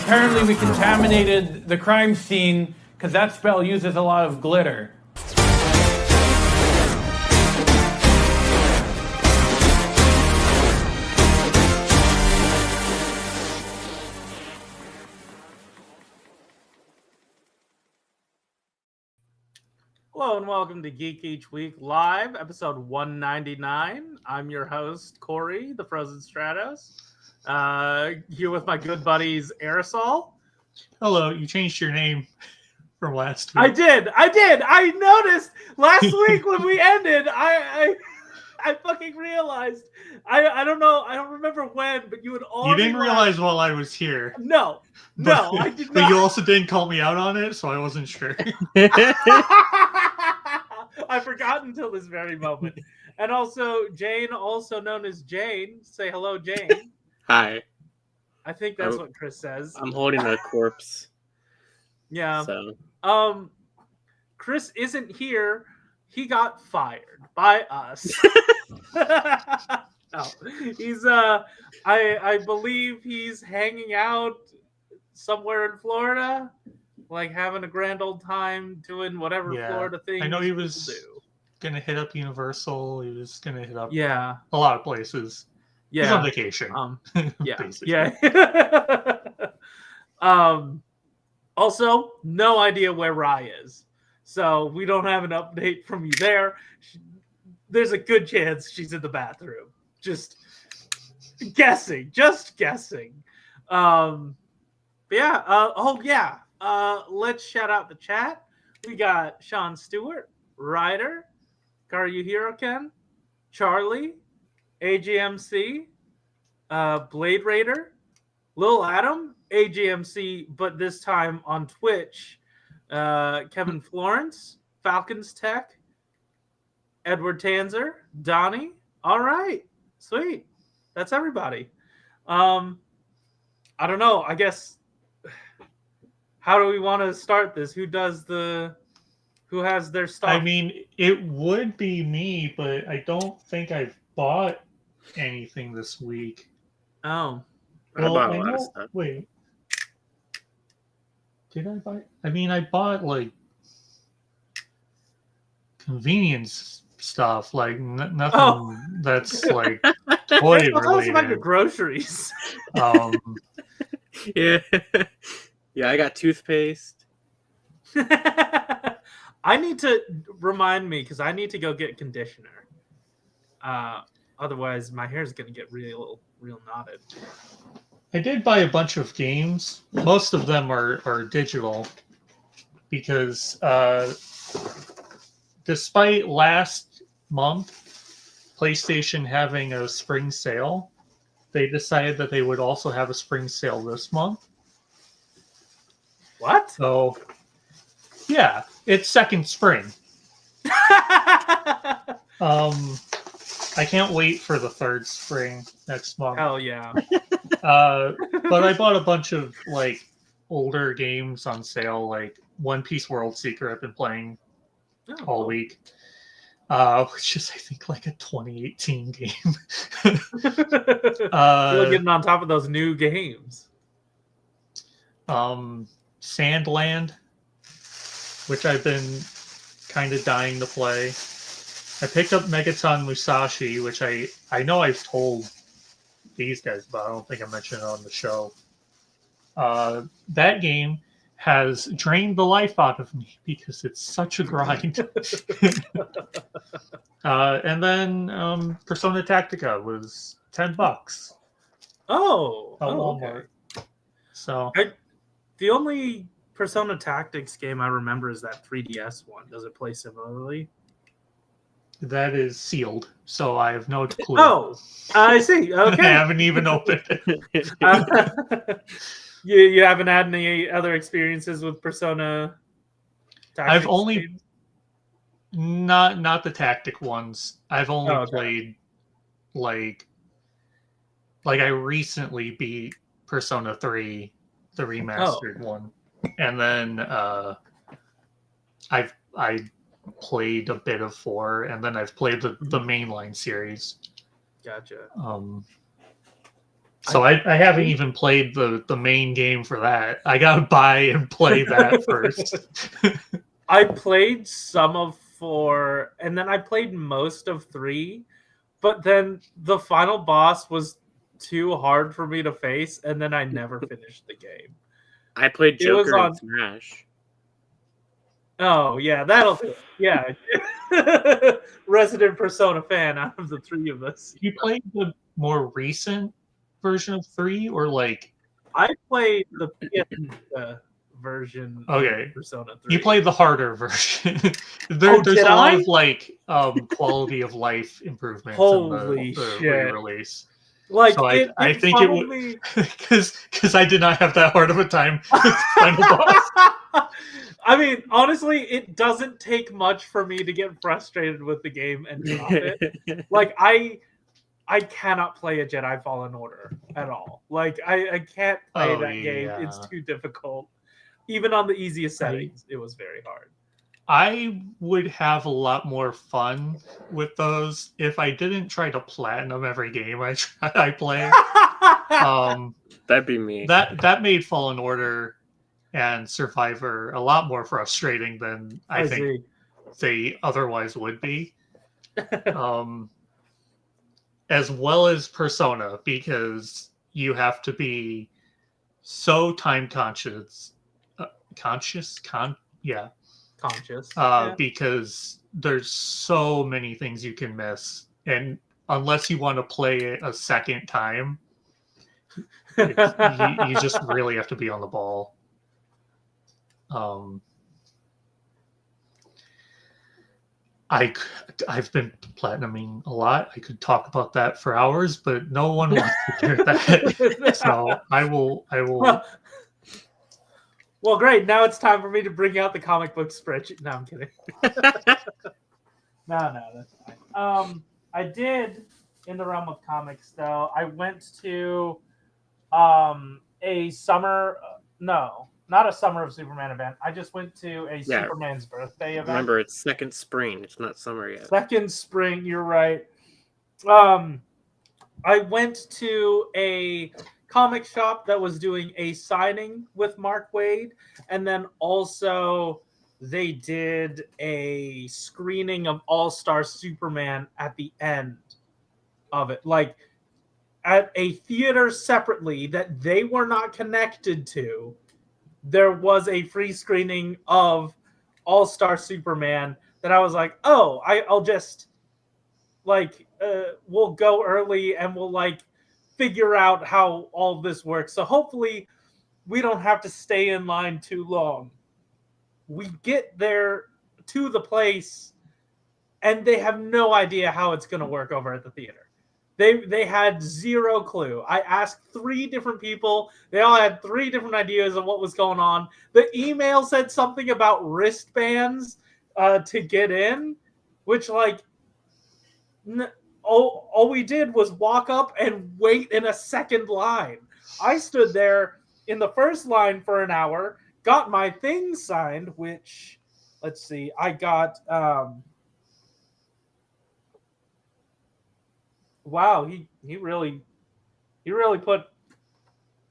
Apparently we contaminated the crime scene because that spell uses a lot of glitter. Hello and welcome to Geek Each Week Live, episode 199. I'm your host, Corey, the Frozen Stratos. Here with my good buddies, Aresol. Hello, you changed your name from last week. I did. I noticed last week when we ended, I fucking realized. I don't know. I don't remember when, but you had already. You didn't realize while I was here. No, I did not. But you also didn't call me out on it, so I wasn't sure. I forgot until this very moment. And also, Jane, also known as Jane. Say hello, Jane. Hi. I think that's what Chris says. I'm holding a corpse. Yeah. So. Chris isn't here. He got fired by us. No, he's I believe he's hanging out somewhere in Florida, like having a grand old time doing whatever Florida thing. I know he was gonna hit up Universal. He was gonna hit up a lot of places. Yeah, he's on vacation. Also, no idea where Rye is, so we don't have an update from you there. There's a good chance she's in the bathroom. Just guessing. Let's shout out the chat. We got Sean Stewart, Ryder, Karyuhiro Ken, Charlie, AGMC, Blade Raider, Lil Adam, AGMC, but this time on Twitch, Kevin Florence, Falcons Tech, Edward Tanzer, Donnie. All right, sweet. That's everybody. I don't know. I guess. How do we want to start this? Who has their stuff? I mean, it would be me, but I don't think I've bought anything this week. Oh. Well, I bought a lot of stuff. Wait. Did I buy? I mean, I bought like convenience stuff, like nothing that's like toy related. Tell us about your groceries. Yeah. Yeah, I got toothpaste. I need to remind me because I need to go get conditioner. Otherwise, my hair is going to get real knotted. I did buy a bunch of games. Most of them are digital because despite last month PlayStation having a spring sale, they decided that they would also have a spring sale this month. What? So, yeah, it's second spring. I can't wait for the third spring next month. Hell yeah. But I bought a bunch of like older games on sale, like One Piece World Seeker I've been playing all week. Which is I think like a 2018 game. Still getting on top of those new games. Sandland, which I've been kind of dying to play. I picked up Megaton Musashi, which I know I've told these guys about. I don't think I mentioned it on the show. That game has drained the life out of me because it's such a grind. And then Persona Tactica was $10. Okay. So the only Persona Tactics game I remember is that 3DS one. Does it play similarly? that is sealed, so I have no clue. Oh, I see. Okay. I haven't even opened it. You haven't had any other experiences with Persona Tactics? I've only not the tactic ones. I've only played like I recently beat Persona 3, the remastered one, and then I played a bit of 4, and then I've played the mainline series. Gotcha. So I haven't even played the main game for that. I gotta buy and play that first. I played some of 4, and then I played most of 3, but then the final boss was too hard for me to face, and then I never finished the game. I played It was Joker on- and Smash. Oh, yeah, that'll do it. Yeah. Resident Persona fan out of the 3 of us. You played the more recent version of 3, or like I played the PS version Okay. of Persona 3. you played the harder version? There's did a lot I? of like quality of life improvements Holy in the shit. re-release. Like, So it I think it funneled would me. because I did not have that hard of a time with Final Boss. I mean, honestly, it doesn't take much for me to get frustrated with the game and drop it. Like, I cannot play a Jedi Fallen Order at all. Like, I can't play that game. It's too difficult. Even on the easiest settings, it was very hard. I would have a lot more fun with those if I didn't try to platinum every game I play. That'd be me. That made Fallen Order and Survivor a lot more frustrating than I think they otherwise would be. As well as Persona, because you have to be so time conscious. Conscious? Because there's so many things you can miss, and unless you want to play it a second time, you just really have to be on the ball. I've been platinuming a lot. I could talk about that for hours, but no one wants to hear that. So I will. Well, great. Now it's time for me to bring out the comic book spreadsheet. No, I'm kidding. No, that's fine. I did, in the realm of comics, though, I went to a summer... no, not a Summer of Superman event. I just went to a Superman's birthday event. Remember, it's second spring. It's not summer yet. Second spring, you're right. I went to a comic shop that was doing a signing with Mark Waid, and then also they did a screening of All-Star Superman at the end of it, like at a theater separately that they were not connected to. There was a free screening of All-Star Superman that I was like, oh, I'll just like we'll go early and we'll like figure out how all this works. So hopefully we don't have to stay in line too long. We get there to the place and they have no idea how it's going to work over at the theater. They had zero clue. I asked 3 different people. They all had 3 different ideas of what was going on. The email said something about wristbands to get in, which like all we did was walk up and wait in a second line. I stood there in the first line for an hour, got my thing signed, which, let's see, I got... wow, he really put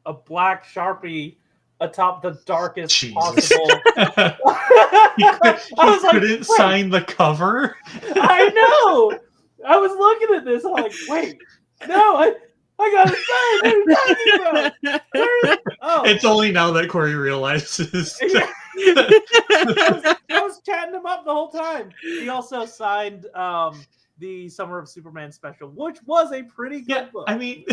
a black Sharpie atop the darkest possible. He couldn't sign the cover. I know. I was looking at this. I'm like, wait, no, I gotta sign. What are you talking about? Oh. It's only now that Corey realizes. Yeah. I was chatting him up the whole time. He also signed the Summer of Superman special, which was a pretty good book. I mean,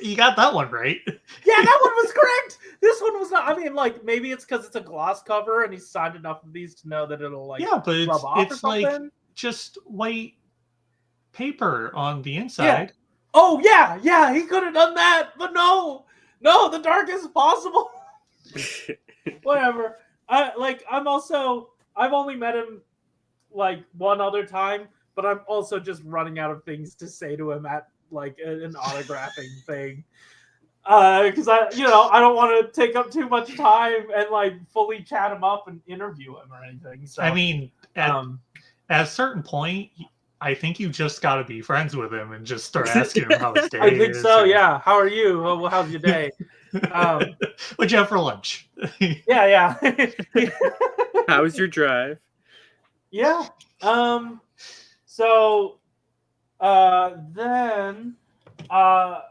you got that one right. Yeah, that one was correct. This one was not. I mean, like, maybe it's because it's a gloss cover and he signed enough of these to know that it'll, like, but rub off it's or like something. just white paper on the inside. Yeah. Oh, yeah, he could have done that, but no, the darkest possible. Whatever. I've only met him, like, one other time, but I'm also just running out of things to say to him at like an autographing thing, because I don't want to take up too much time and like fully chat him up and interview him or anything. So I mean, at a certain point, I think you just got to be friends with him and just start asking him how his day is. I think so. Yeah. How are you? How's your day? What'd you have for lunch? Yeah. How was your drive? Yeah. So then I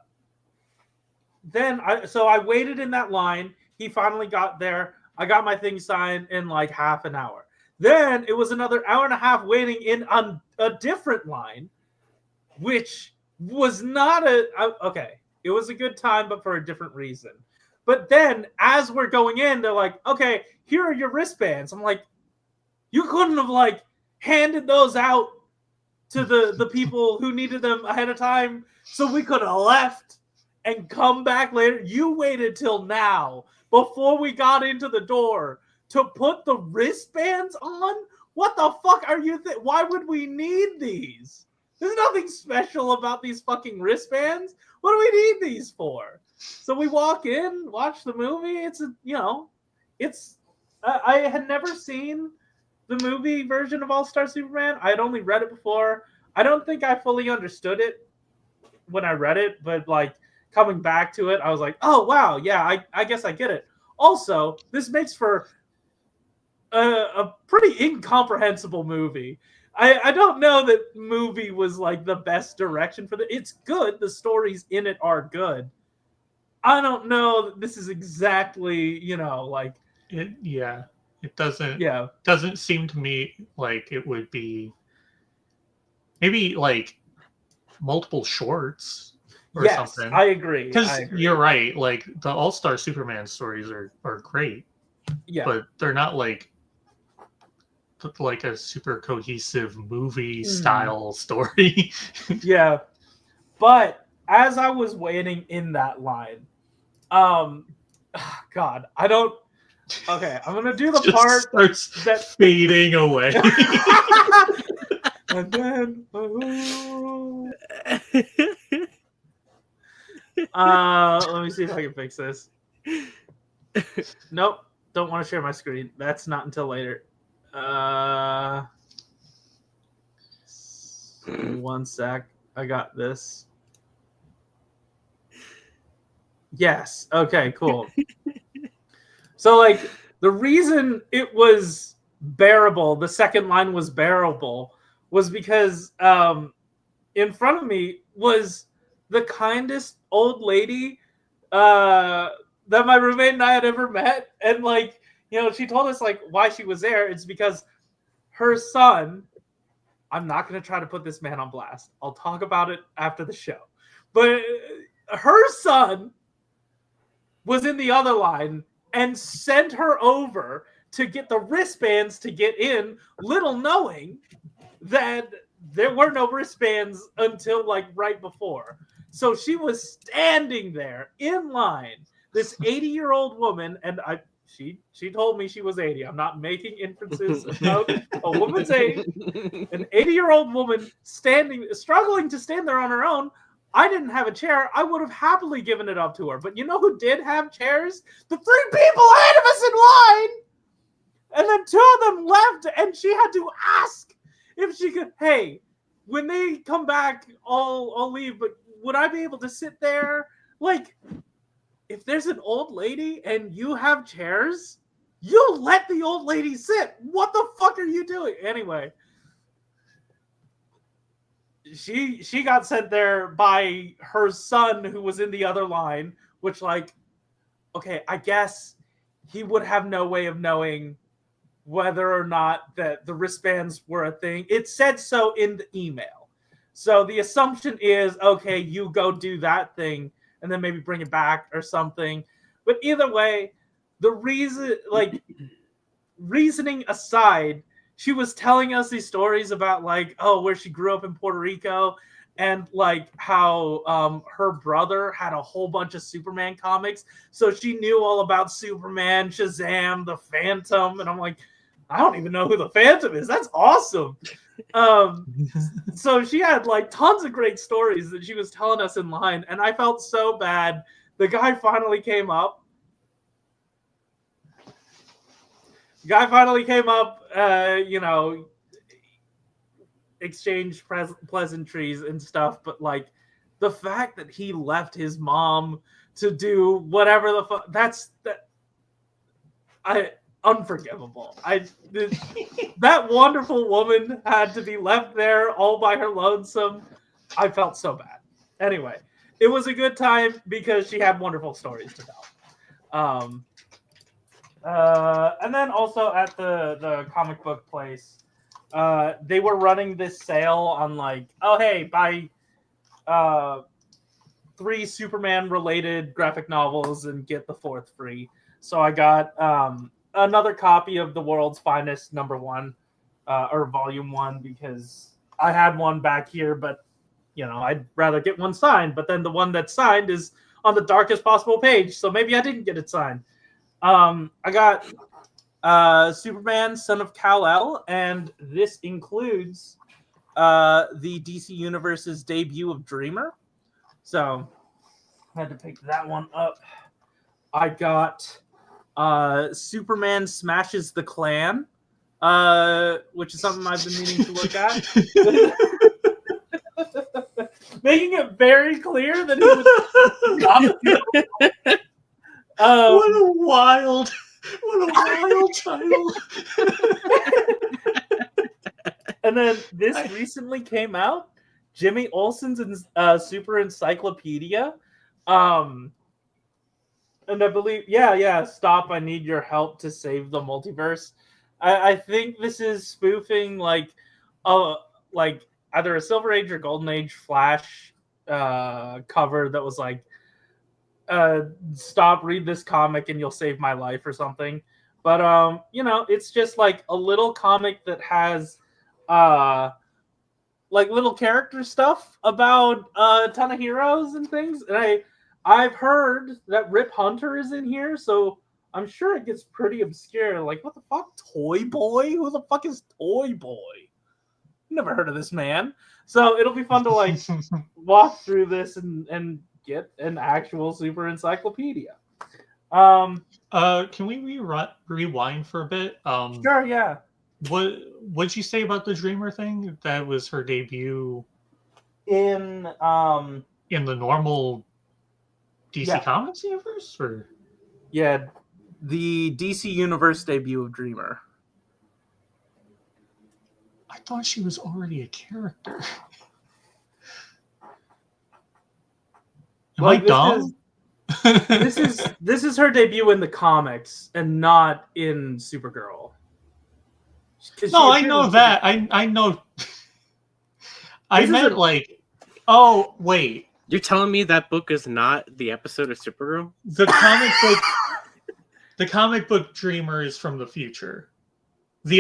waited in that line. He finally got there. I got my thing signed in like half an hour. Then it was another hour and a half waiting in on a different line, which was not okay. It was a good time, but for a different reason. But then as we're going in, they're like, okay, here are your wristbands. I'm like, you couldn't have like handed those out to the people who needed them ahead of time so we could have left and come back later. You waited till now before we got into the door to put the wristbands on? What the fuck are you why would we need these? There's nothing special about these fucking wristbands. What do we need these for? So we walk in, watch the movie. I had never seen the movie version of All-Star Superman. I had only read it before. I don't think I fully understood it when I read it, but like coming back to it, I was like, oh wow, yeah, I guess I get it. Also, this makes for a pretty incomprehensible movie. I don't know that movie was like the best direction for it's good. The stories in it are good. I don't know that this is exactly, like it. Yeah, it doesn't seem to me like it would be maybe like multiple shorts or something. I agree. Because you're right. Like the All-Star Superman stories are great. Yeah, but they're not like a super cohesive movie style story. Yeah. But as I was waiting in that line, God, I don't. Okay, I'm gonna do the just part starts that fading away. And then, let me see if I can fix this. Nope, don't want to share my screen. That's not until later. 1 sec. I got this. Yes. Okay, cool. So, like, the reason it was bearable, the second line was bearable, was because in front of me was the kindest old lady that my roommate and I had ever met. And, like, she told us, like, why she was there. It's because her son, I'm not going to try to put this man on blast. I'll talk about it after the show. But her son was in the other line and sent her over to get the wristbands to get in, little knowing that there were no wristbands until like right before. So she was standing there in line, this 80-year-old woman, and she told me she was 80. I'm not making inferences about a woman's age. An 80-year-old woman struggling to stand there on her own. I didn't have a chair. I would have happily given it up to her. But you know who did have chairs? The 3 people ahead of us in line. And then 2 of them left, and she had to ask if she could, hey, when they come back, I'll leave, but would I be able to sit there? Like, if there's an old lady and you have chairs, you let the old lady sit. What the fuck are you doing? Anyway, she got sent there by her son who was in the other line, which, like, okay, I guess he would have no way of knowing whether or not that the wristbands were a thing. It said so in the email. So the assumption is, okay, you go do that thing and then maybe bring it back or something. But either way, the reasoning aside, she was telling us these stories about, like, where she grew up in Puerto Rico and, like, how her brother had a whole bunch of Superman comics. So she knew all about Superman, Shazam, the Phantom. And I'm like, I don't even know who the Phantom is. That's awesome. So she had, like, tons of great stories that she was telling us in line. And I felt so bad. The guy finally came up. Guy finally came up, exchanged pleasantries and stuff, but like the fact that he left his mom to do whatever the fuck, unforgivable. That wonderful woman had to be left there all by her lonesome. I felt so bad. Anyway, it was a good time because she had wonderful stories to tell. And then also at the comic book place, they were running this sale on like, oh hey, buy 3 Superman related graphic novels and get the 4th free. So I got another copy of The World's Finest #1 or Volume 1 because I had one back here, but I'd rather get one signed. But then the one that's signed is on the darkest possible page, so maybe I didn't get it signed. I got Superman, Son of Kal-El, and this includes the DC Universe's debut of Dreamer. So I had to pick that one up. I got Superman Smashes the Klan, which is something I've been meaning to look at. Making it very clear that he was what a wild title. And then this recently came out, Jimmy Olsen's Super Encyclopedia. And I believe, stop, I need your help to save the multiverse. I think this is spoofing like either a Silver Age or Golden Age Flash cover that was like, stop, read this comic and you'll save my life or something. But it's just like a little comic that has like little character stuff about a ton of heroes and things. And I've heard that Rip Hunter is in here, so I'm sure it gets pretty obscure. Like, what the fuck? Toy Boy? Who the fuck is Toy Boy? Never heard of this man. So it'll be fun to like walk through this and get an actual super encyclopedia. Can we rewind for a bit? Sure, yeah. What'd you say about the Dreamer thing? That was her debut in the normal DC Comics universe, or the DC Universe debut of Dreamer. I thought she was already a character. Am I dumb? This is her debut in the comics and not in Supergirl. No, I know that. I know. I meant like, oh wait. You're telling me that book is not the episode of Supergirl? The comic book Dreamer is from the future. The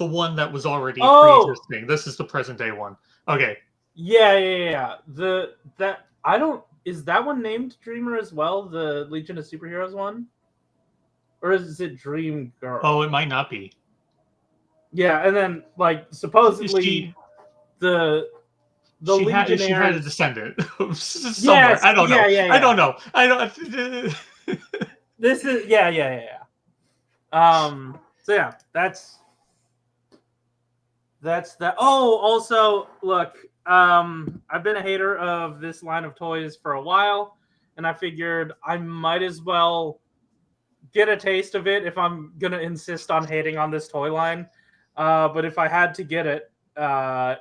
one that was already pre-existing. This is the present day one. Okay. Yeah. Is that one named Dreamer as well? The Legion of Superheroes one, or is it Dream Girl? Oh, it might not be. Yeah, and then like supposedly the Legionnaires... she had a descendant somewhere. Yes, I don't know. Yeah. I don't know. I don't. This is yeah. So yeah, that's that. Oh, also look, I've been a hater of this line of toys for a while, and I figured I might as well get a taste of it if I'm gonna insist on hating on this toy line. But if I had to get it,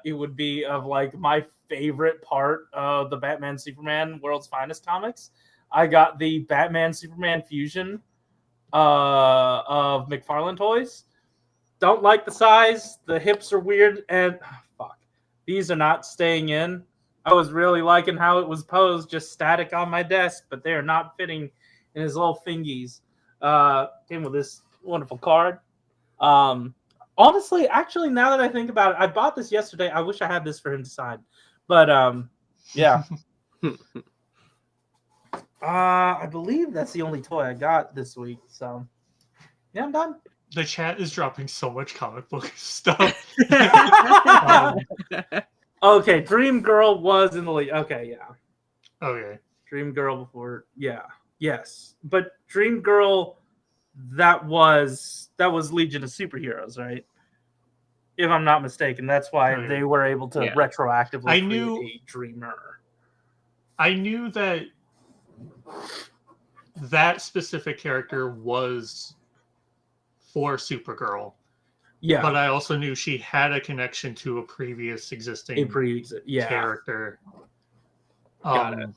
it would be of like my favorite part of the Batman Superman World's Finest comics. I got the Batman Superman fusion of McFarlane toys. Don't like the size. The hips are weird, and these are not staying in. I was really liking how it was posed, just static on my desk, but they are not fitting in his little fingies. Came with this wonderful card. Honestly, actually, now that I think about it, I bought this yesterday. I wish I had this for him to sign. But, yeah. I believe that's the only toy I got this week. So, yeah, I'm done. The chat is dropping so much comic book stuff. Okay, Dream Girl was in the league. Okay, yeah. Okay. Dream Girl before, yeah. Yes. But Dream Girl that was Legion of Superheroes, right? If I'm not mistaken, that's why Right. they were able to Yeah. retroactively create a Dreamer. I knew that that specific character was for Supergirl, Yeah, but I also knew she had a connection to a previous existing character. Got it.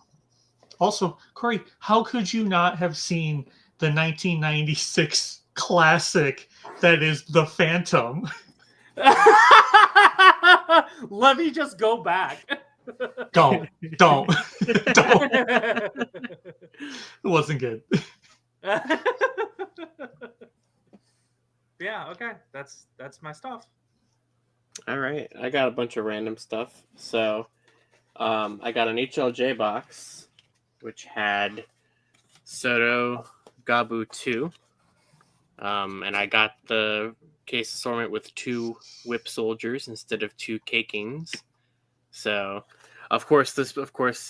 Also, Corey, how could you not have seen the 1996 classic that is The Phantom? Let me just go back. Don't. Don't. It wasn't good. Yeah, okay. That's my stuff. All right, I got a bunch of random stuff. So, I got an HLJ box, which had Soto Gabu 2. And I got the case assortment with 2 whip soldiers instead of 2 K-Kings. So, of course, this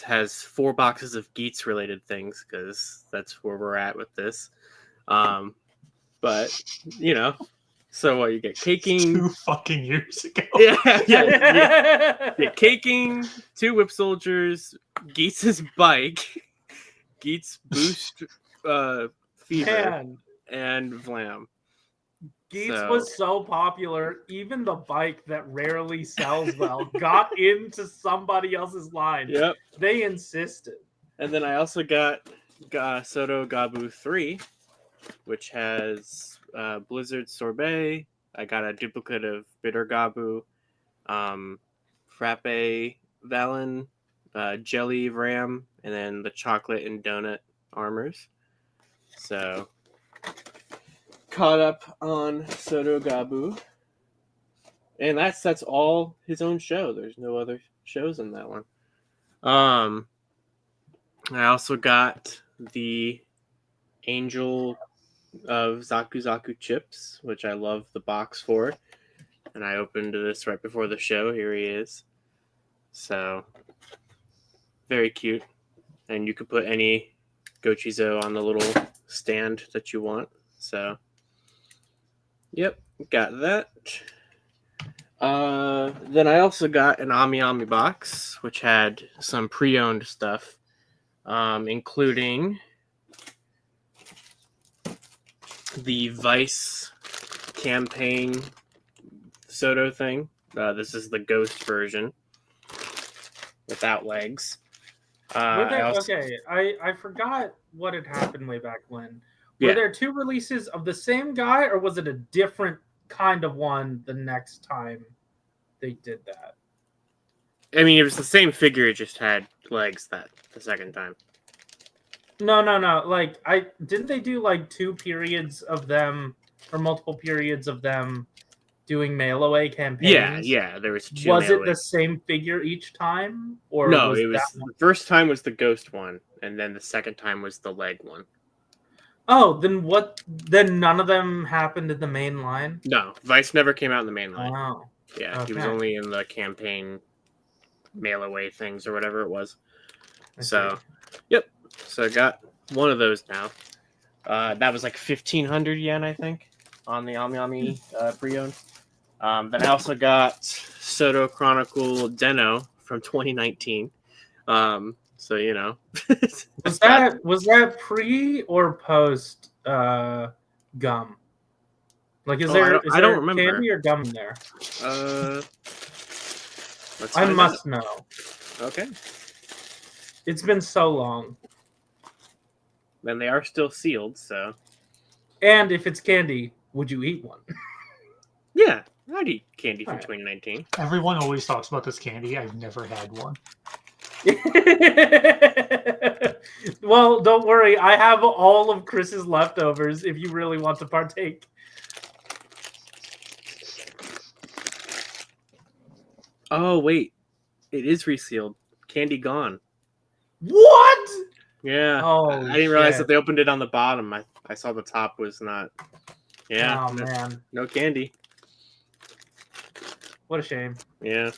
has 4 boxes of Geeks related things because that's where we're at with this. But you know, so what you get K-King 2 fucking years ago. yeah. K-King, 2 whip soldiers, Geets' bike, Geets boost fever, Man, and Vlam. Geeks was so popular, even the bike that rarely sells well got into somebody else's line. Yep. They insisted. And then I also got Soto Gabu 3, which has Blizzard Sorbet. I got a duplicate of Bitter Gabu, Frappe Valen, Jelly Ram, and then the chocolate and donut armors. So, caught up on Soto Gabu. And that's all his own show. There's no other shows in that one. I also got the Angel of Zaku Zaku chips, which I love the box for. And I opened this right before the show. Here he is. So, very cute. And you could put any Gochizo on the little stand that you want. So, yep, got that. Then I also got an Ami Ami box, which had some pre-owned stuff, including the Vice campaign Soto thing. This is the Ghost version without legs. I forgot what had happened way back when. Were there 2 releases of the same guy, or was it a different kind of one the next time they did that? I mean, it was the same figure, it just had legs the second time. No. Like, didn't they do like 2 periods of them, or multiple periods of them doing mail away campaigns? Yeah, there was 2. Was it the same figure each time, or no? was It was the first time was the Ghost one, and then the second time was the leg one. Oh, then what? Then none of them happened in the main line? No, Vice never came out in the main line. Oh. Yeah, He was okay. only in the campaign mail away things or whatever it was. I So, see. yep. So I got one of those now. That was like 1,500 yen, I think, on the Ami Ami pre-owned. Then I also got Soto Chronicle Deno from 2019. So you know, Was that pre or post gum? Like, is there I don't remember. candy or gum in there? Let's I find must out. know. Okay. It's been so long. Then they are still sealed, so. And if it's candy, would you eat one? Yeah, I'd eat candy from Alright. 2019. Everyone always talks about this candy. I've never had one. Well, don't worry. I have all of Chris's leftovers if you really want to partake. Oh, wait. It is resealed. Candy gone. What? Yeah. Oh, I didn't realize shit. that they opened it on the bottom. I saw the top was not. Yeah. Oh, man. No candy. What a shame. Yeah.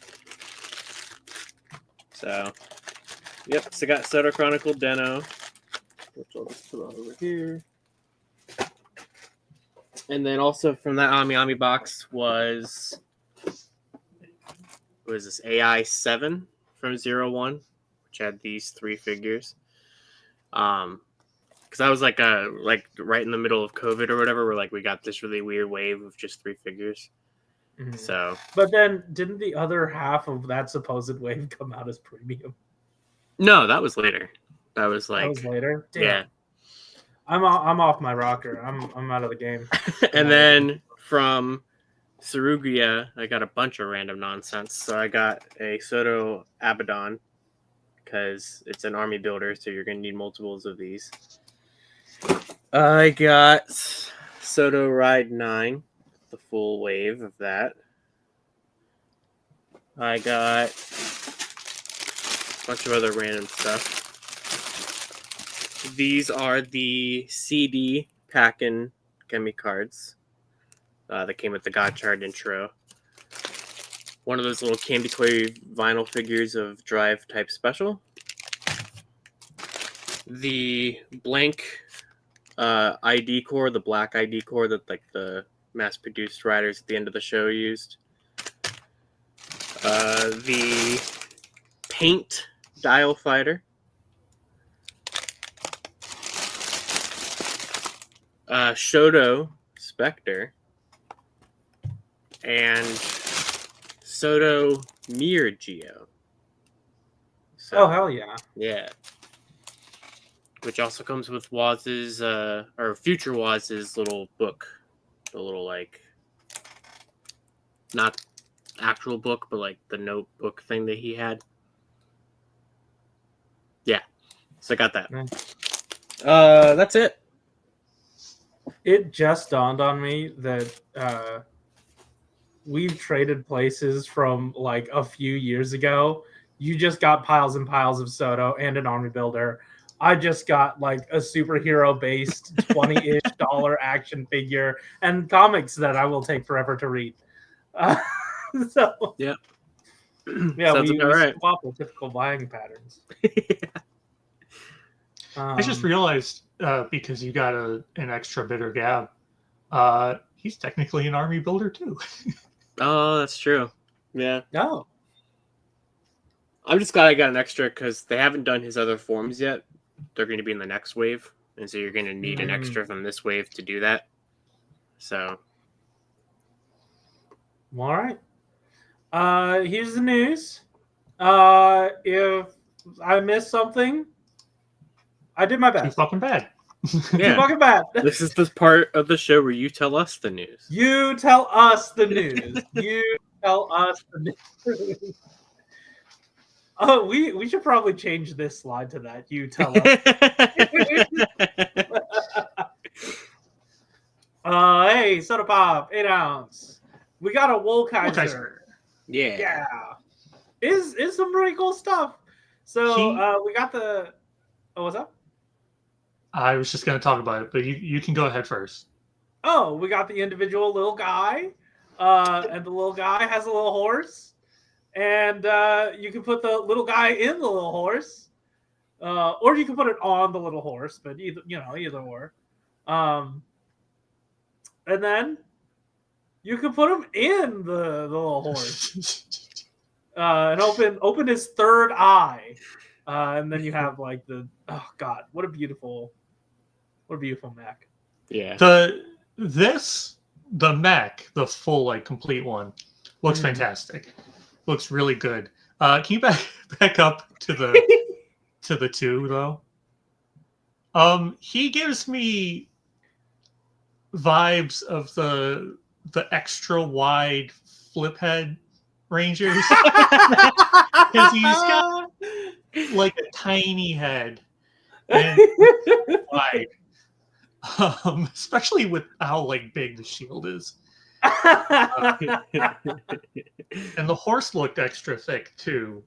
So, yep. So I got Soto Chronicle Deno, which I'll just put over here. And then also from that Ami box was this AI 7 from 01, which had these 3 figures. Because I was like right in the middle of COVID or whatever, where like we got this really weird wave of just 3 figures. Mhm. So, But then, didn't the other half of that supposed wave come out as premium? no, that was later. That was like, That was later. Damn. yeah. I'm off my rocker. I'm out of the game. And then from Sarugia, I got a bunch of random nonsense. So I got a Soto Abaddon because it's an army builder, so you're going to need multiples of these. I got Soto Ride 9, the full wave of that. I got a bunch of other random stuff. These are the CD Packin' Gummy cards that came with the God Chart intro. One of those little Candy Toy vinyl figures of Drive Type Special. The blank ID core, the black ID core that like the mass-produced riders at the end of the show used. The paint dial fighter. Shoto Spectre. And Soto Mirror Geo. So, Oh hell yeah! yeah. Which also comes with Waz's, or future Waz's little book. The little, like, not actual book, but like the notebook thing that he had. Yeah. So I got that. Nice. That's it. It just dawned on me that we've traded places from like a few years ago. You just got piles and piles of Soto and an army builder. I just got like a superhero based $20-ish action figure and comics that I will take forever to read. So Yep. yeah, Sounds we about right. swap the typical buying patterns. I just realized because you got an extra bitter gab, he's technically an army builder too. Oh, that's true. Yeah. No. I'm just glad I got an extra because they haven't done his other forms yet. They're going to be in the next wave. And so you're going to need an extra from this wave to do that. So. All right. Here's the news. If I missed something, I did my Too best. fucking bad. Too Yeah. fucking bad. This is the part of the show where you tell us the news. You tell us the news. You tell us the news. Oh, we should probably change this slide to that. You tell us. Hey, soda pop, 8 ounce. We got a Woolkaiser. Yeah. Yeah, is some pretty cool stuff. So we got the. Oh, what's up? I was just going to talk about it, but you can go ahead first. Oh, we got the individual little guy, and the little guy has a little horse, and you can put the little guy in the little horse, or you can put it on the little horse. But either or. And then you can put him in the little horse, and open his third eye, and then you have like the what a beautiful mech. Yeah. The mech, the full like complete one, looks fantastic. Looks really good. Can you back up to the 2 though? He gives me vibes of the extra wide flip head Rangers. Because he's got like a tiny head and wide. Especially with how like big the shield is. And the horse looked extra thick too.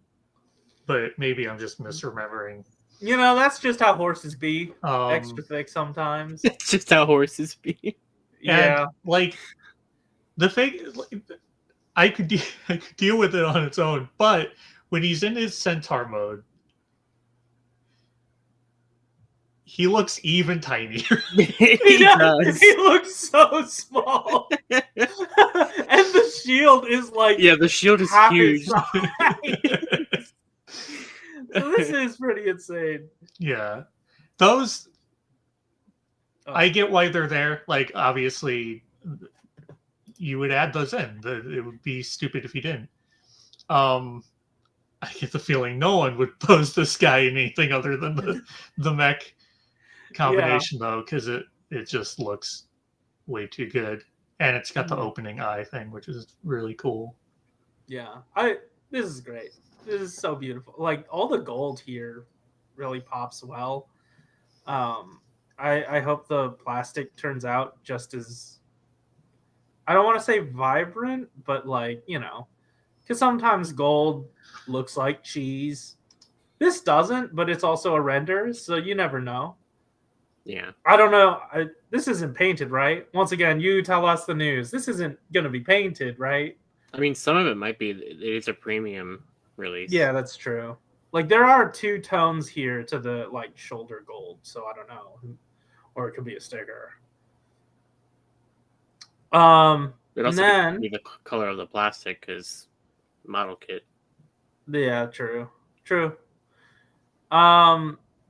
But maybe I'm just misremembering. That's just how horses be. Extra thick sometimes. It's just how horses be. Yeah. And, like the thing, I could deal with it on its own, but when he's in his centaur mode, he looks even tinier. He does. He looks so small. And the shield is like Yeah, the shield is half huge. his size. So this is pretty insane. Yeah. Those, Oh. I get why they're there. Like, obviously, you would add those in. It would be stupid if you didn't. I get the feeling no one would pose this guy in anything other than the mech combination, though, because it just looks way too good. And it's got the opening eye thing, which is really cool. Yeah. This is great. This is so beautiful. Like, all the gold here really pops well. I hope the plastic turns out just as, I don't want to say vibrant, but like, you know, because sometimes gold looks like cheese. This doesn't, but it's also a render, so you never know. Yeah. I don't know. This isn't painted, right? Once again, you tell us the news. This isn't going to be painted, right? I mean, some of it might be. It's a premium release. Yeah, that's true. Like, there are 2 tones here to the, like, shoulder gold, so I don't know. Or it could be a sticker. It also and then, could be the color of the plastic, because model kit. yeah, true.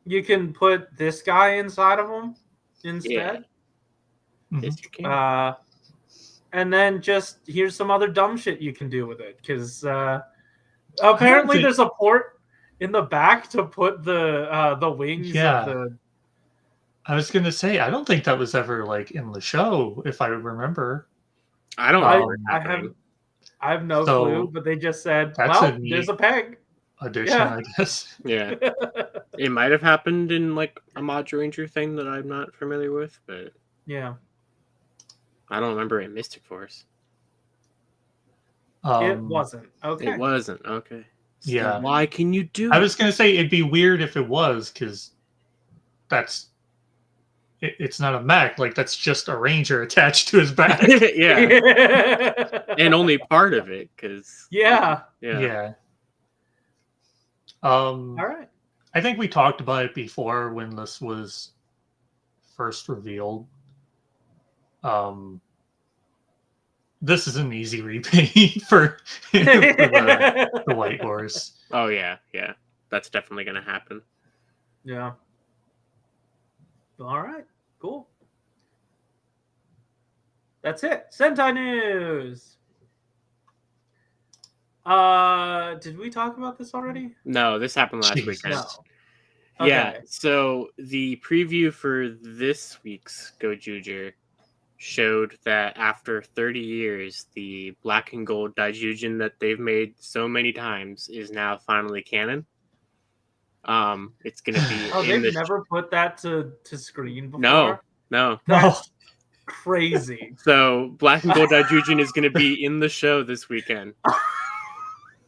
You can put this guy inside of him instead. Mhm. Yes, you can. And then just here's some other dumb shit you can do with it, because apparently there's a port in the back to put the wings of the. I was gonna say, I don't think that was ever like in the show, if I remember. I don't remember I have no clue, but they just said, well, there's a peg. Addition, I guess. Yeah. It might have happened in like a Mod Ranger thing that I'm not familiar with, but yeah. I don't remember it in Mystic Force. It wasn't. Okay. It wasn't. Okay. So yeah. Why can you do I was going to say it'd be weird if it was, because it's not a mech. Like, that's just a ranger attached to his back. Yeah. And only part of it, because... Yeah. All right. I think we talked about it before when this was first revealed. This is an easy repaint for the White Horse. Oh, yeah. That's definitely going to happen. Yeah. All right. Cool. That's it. Sentai news. Did we talk about this already? No, this happened last weekend. No. Okay. Yeah, so the preview for this week's Gojuger showed that after 30 years, the black and gold Daijujin that they've made so many times is now finally canon. It's going to be. Oh, they've never put that to screen before? No. That's crazy. So, black and gold Daijujin is going to be in the show this weekend.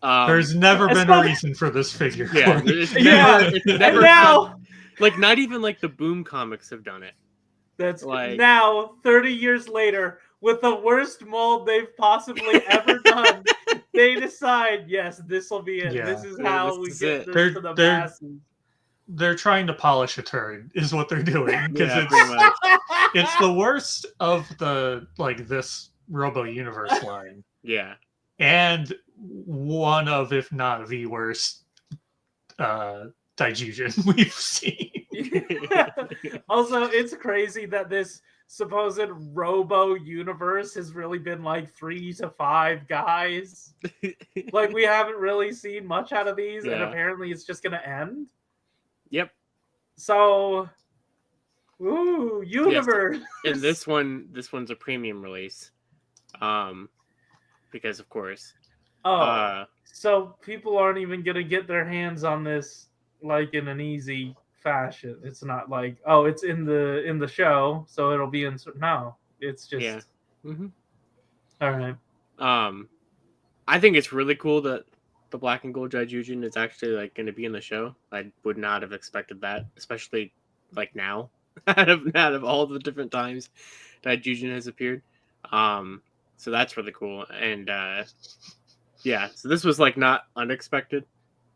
There's never been a reason for this figure. Yeah, it's never now, like, not even like the Boom comics have done it. That's like, now 30 years later, with the worst mold they've possibly ever done, they decide, yes, this will be it. Yeah. This is how we get this to the they're masses. They're trying to polish a turd, is what they're doing, because Yeah, it's the worst of the this Robo Universe line. Yeah, and one of, if not the worst, Daijujin we've seen. Also, it's crazy that this supposed Robo universe has really been like 3 to 5 guys. Like, we haven't really seen much out of these, and apparently it's just gonna end. Yep. So, ooh, universe. Yes, and this one's a premium release, because of course. So people aren't even gonna get their hands on this like in an easy fashion. It's not like, oh, it's in the show, so it'll be in. No, it's just. All right. I think it's really cool that the black and gold Daijujin is actually like going to be in the show. I would not have expected that, especially like now, out of all the different times Daijujin has appeared. So that's really cool, and so this was like not unexpected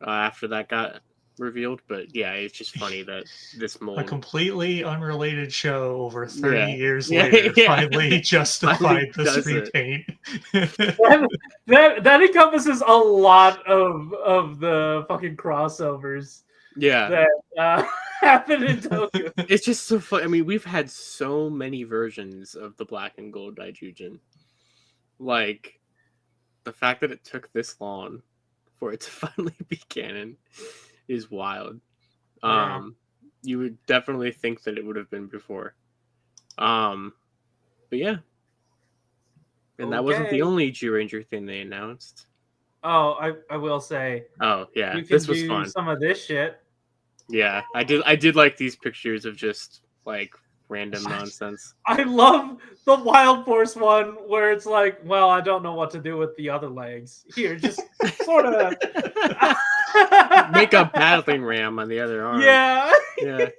after that got revealed. But yeah, it's just funny that this A mold completely unrelated show over 30 Yeah. years Yeah, later yeah. finally justified Finally this does it. repaint. That encompasses a lot of the fucking crossovers yeah. that happen in Toku. It's just so fun. I mean, we've had so many versions of the black and gold Daijujin. Like, the fact that it took this long for it to finally be canon is wild. Yeah. You would definitely think that it would have been before. But yeah. And that wasn't the Okay. only G Ranger thing they announced. Oh, I will say Oh yeah, you can this was do fun. some of this shit. Yeah, I did like these pictures of just like random nonsense. I love the Wild Force one where it's like, well, I don't know what to do with the other legs. Here, just sort of Make a battling ram on the other arm. Yeah. Yeah.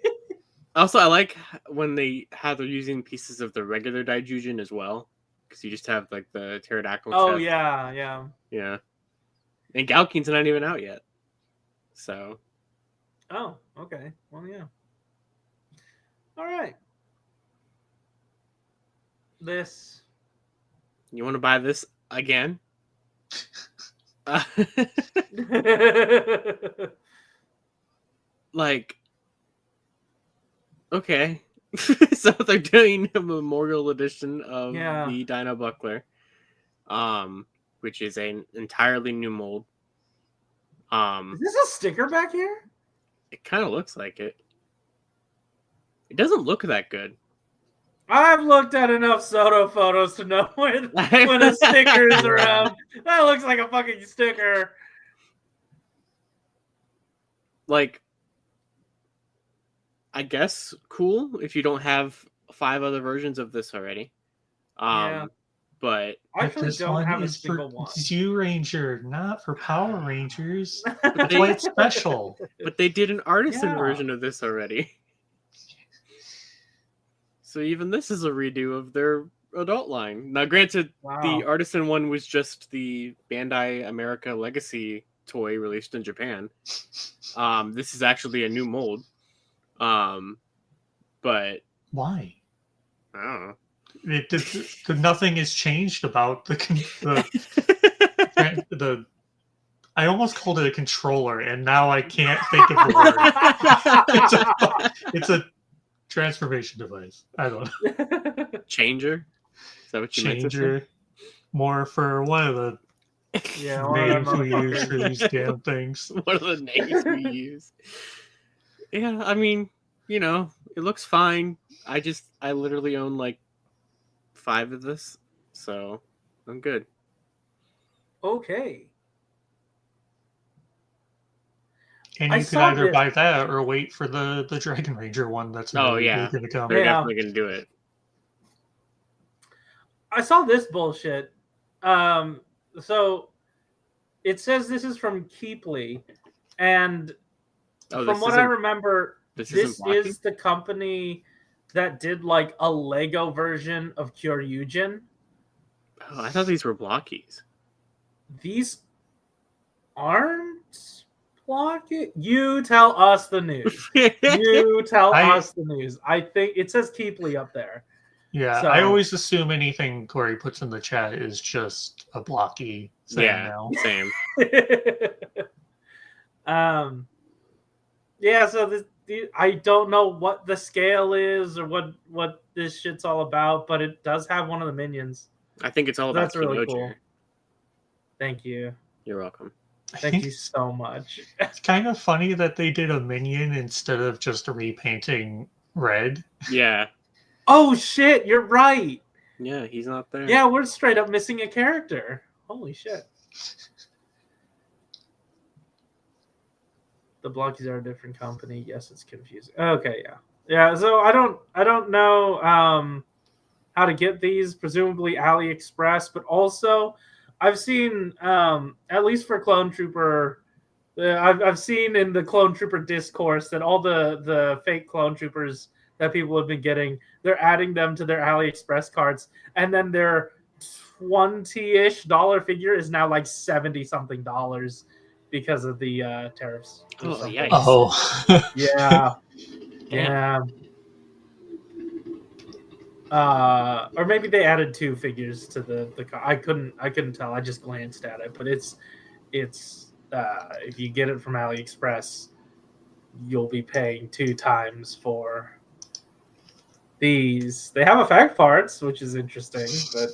Also, I like when how they're using pieces of the regular Daijujin as well, because you just have like the pterodactyl. Oh chest. yeah. Yeah. And Galkin's not even out yet. So. Oh, okay. Well, yeah. All right. This. You want to buy this again? Like, okay. So they're doing a memorial edition of the Dino Buckler, which is an entirely new mold. Is this a sticker back here? It kind of looks like it. It doesn't look that good. I've looked at enough Soto photos to know when a sticker is around. That looks like a fucking sticker. Like, I guess cool if you don't have 5 other versions of this already. Yeah. But I actually this don't one have a is single for one. Zoo Ranger, not for Power Rangers. That's why it's special. But they did an artisan Yeah. version of this already. So even this is a redo of their adult line. Now, granted, the artisan one was just the Bandai America Legacy toy released in Japan. This is actually a new mold. But why? I don't know. Nothing has changed about the I almost called it a controller, and now I can't think of the word. It's a transformation device. I don't know. Changer? Is that what you meant to say? Changer. More for one of the names we use for these damn things. One of the names we use. Yeah, I mean, you know, it looks fine. I literally own like 5 of this, so I'm good. Okay. And you can either buy that or wait for the Dragon Ranger one that's going to come. They're definitely going to do it. I saw this bullshit. So it says this is from Keeply, and from what I remember, this is the company that did like a Lego version of Kyoryugen. Oh, I thought these were blockies. These aren't blocky. You tell us the news. You tell us the news. I think it says Keeply up there. Yeah, so, I always assume anything Corey puts in the chat is just a blocky thing now. Same. Yeah, so I don't know what the scale is or what this shit's all about, but it does have one of the minions. I think it's all about That's really cool. Thank you. You're welcome. Thank you so much. It's kind of funny that they did a minion instead of just repainting red. Yeah. Oh shit, you're right. Yeah, he's not there. Yeah, we're straight up missing a character. Holy shit. The Blockies are a different company. Yes, it's confusing. Okay, yeah. Yeah, so I don't know how to get these, presumably AliExpress, but also I've seen at least for Clone Trooper I've seen in the Clone Trooper discourse that all the fake Clone Troopers that people have been getting, they're adding them to their AliExpress carts, and then their $20-ish figure is now like $70-something. because of the tariffs. Or Oh, something. yikes. Oh. Yeah. Damn. Yeah. Or maybe they added 2 figures to the I couldn't tell. I just glanced at it, but it's if you get it from AliExpress, you'll be paying 2 times for these. They have effect parts, which is interesting, but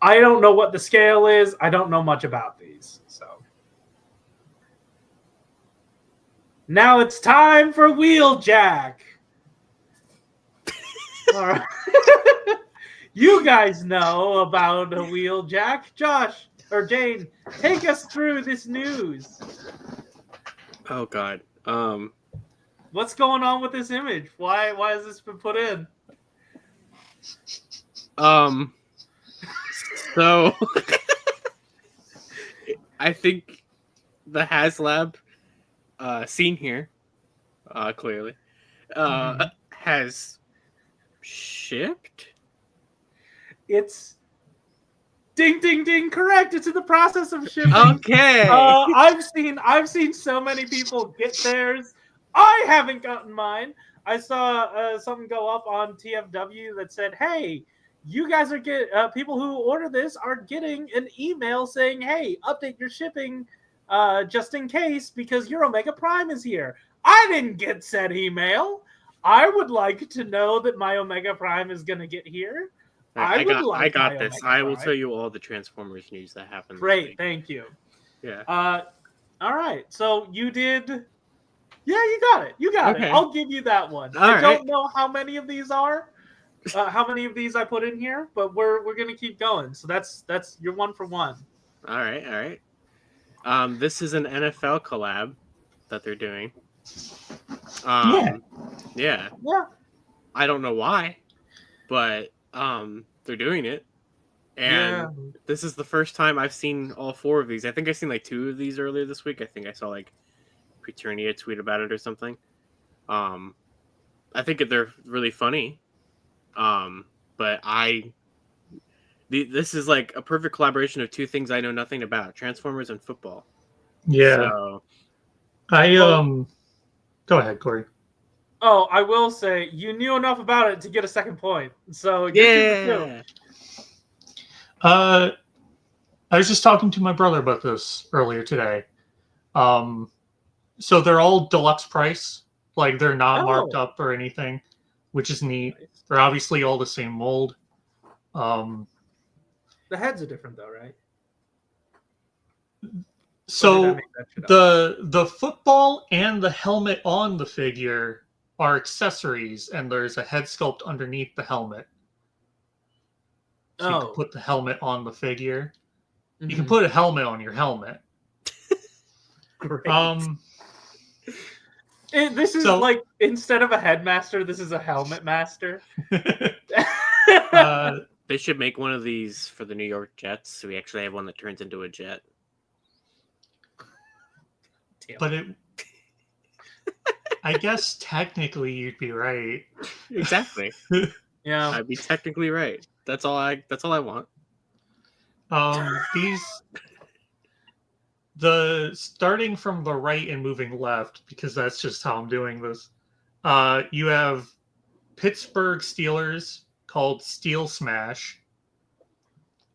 I don't know what the scale is. I don't know much about these. So now it's time for Wheeljack. All right. You guys know about a Wheeljack. Josh or Jane, take us through this news. Oh God. What's going on with this image? Why has this been put in? So I think the HasLab scene here, clearly, has shipped. It's ding ding ding correct. It's in the process of shipping. Okay. I've seen so many people get theirs. I haven't gotten mine. I saw something go up on TFW that said, "Hey, you guys are people who order this are getting an email saying, hey, update your shipping just in case because your Omega Prime is here." I didn't get said email. I would like to know that my Omega Prime is going to get here. I got this. Omega I will Prime. tell you all the Transformers news that happened. Great, thank you. Yeah. All right. So you did. Yeah, you got it. You got Okay. it. I'll give you that one. All I don't right. know how many of these are. How many of these I put in here, but we're gonna keep going. So that's you're 1 for 1. All right. This is an NFL collab that they're doing. Yeah. Yeah. I don't know why, but they're doing it. And this is the first time I've seen all 4 of these. I think I've seen like 2 of these earlier this week. I think I saw like Preternia tweet about it or something. I think they're really funny. But this is like a perfect collaboration of 2 things I know nothing about: Transformers and football. Yeah. So, go ahead, Corey. Oh, I will say you knew enough about it to get a second point. So yeah. I was just talking to my brother about this earlier today. So they're all deluxe price, like they're not marked up or anything, which is neat. They're obviously all the same mold. The heads are different though, right? So the football and the helmet on the figure are accessories, and there's a head sculpt underneath the helmet. So you can put the helmet on the figure. Mm-hmm. You can put a helmet on your helmet. Great. This is like, instead of a headmaster, this is a helmet master. They should make one of these for the New York Jets, so we actually have one that turns into a jet. But I guess technically you'd be right. Exactly. Yeah, I'd be technically right. That's all I want. Starting from the right and moving left, because that's just how I'm doing this. You have Pittsburgh Steelers called Steel Smash.